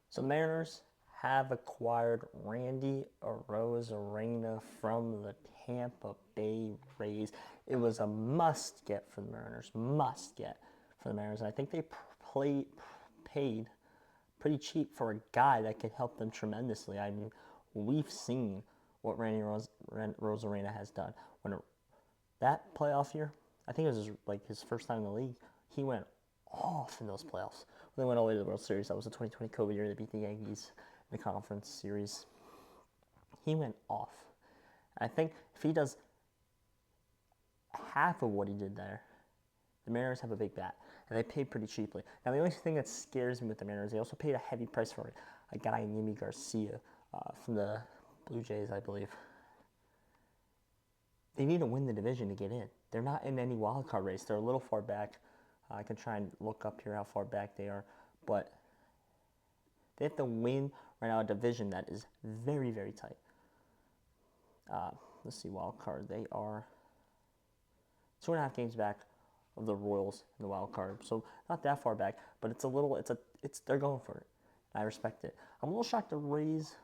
So the Mariners have acquired Randy Arozarena from the Tampa Bay Rays. It was a must get for the Mariners, must get for the Mariners. And I think they paid pretty cheap for a guy that could help them tremendously. I mean, we've seen what Randy Arozarena has done. When that playoff year, I think it was his first time in the league, he went off in those playoffs. When they went all the way to the World Series, that was the 2020 COVID year. They beat the Yankees in the conference series. He went off. I think if he does half of what he did there, the Mariners have a big bat, and they paid pretty cheaply. Now, the only thing that scares me with the Mariners, they also paid a heavy price for a guy named Garcia from the Blue Jays, I believe. They need to win the division to get in. They're not in any wild card race. They're a little far back. I can try and look up here how far back they are, but they have to win right now a division that is very, very tight. Let's see, wild card. They are 2.5 games back of the Royals in the wild card, so not that far back, but they're going for it. I respect it. I'm a little shocked the Rays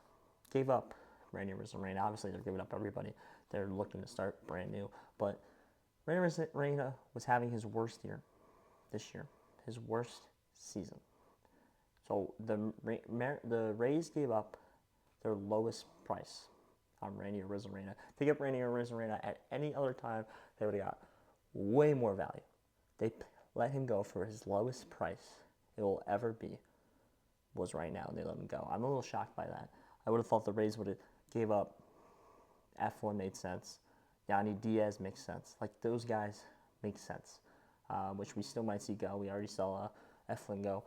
gave up Randy Arozarena. Obviously, they're giving up everybody. They're looking to start brand new, but Randy Arozarena was having his worst year this year, his worst season. So the Rays gave up their lowest price on Randy Arozarena. If they get Randy Arozarena at any other time, they would have got way more value. They let him go for his lowest price it will ever be was right now, and they let him go. I'm a little shocked by that. I would have thought the Rays would have gave up. Eflin made sense. Yandy Diaz makes sense. Like, those guys make sense, which we still might see go. We already saw Eflin go.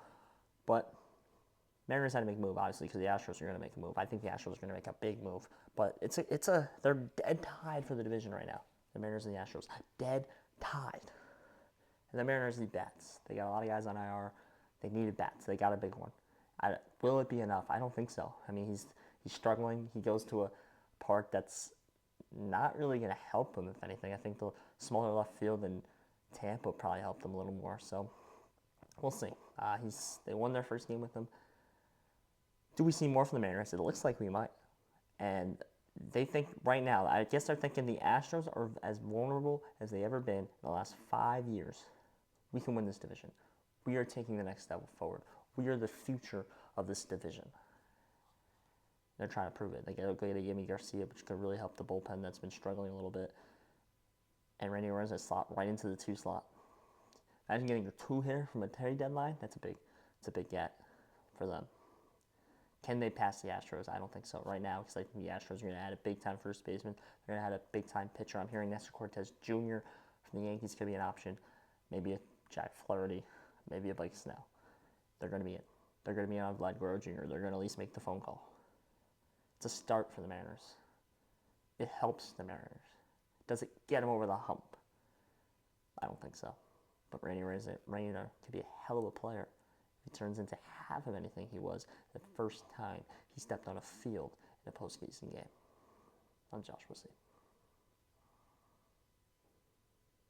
But Mariners had to make a move, obviously, because the Astros are going to make a move. I think the Astros are going to make a big move. But they're dead tied for the division right now. The Mariners and the Astros. Dead tied. And the Mariners need bats. They got a lot of guys on IR. They needed bats. They got a big one. Will it be enough? I don't think so. I mean, he's struggling. He goes to a park that's not really going to help him, if anything. I think the smaller left field in Tampa probably helped him a little more. So we'll see. They won their first game with him. Do we see more from the Mariners? It looks like we might. And they think right now, I guess they're thinking the Astros are as vulnerable as they ever been in the last 5 years. We can win this division. We are taking the next step forward. We are the future of this division. They're trying to prove it. They got to give me Garcia, which could really help the bullpen that's been struggling a little bit. And Randy Arozarena slot right into the 2 slot. Imagine getting your 2-hitter from a trade deadline. It's a big get for them. Can they pass the Astros? I don't think so right now, because I think the Astros are going to add a big-time first baseman. They're going to add a big-time pitcher. I'm hearing Nestor Cortez Jr. from the Yankees could be an option. Maybe a Jack Flaherty. Maybe a Blake Snell. They're going to be in. They're going to be on Vlad Guerrero Jr. They're going to at least make the phone call. It's a start for the Mariners. It helps the Mariners. Does it get them over the hump? I don't think so. But Randy Arozarena could be a hell of a player if he turns into half of anything he was the first time he stepped on a field in a postseason game. I'm Josh. We'll see.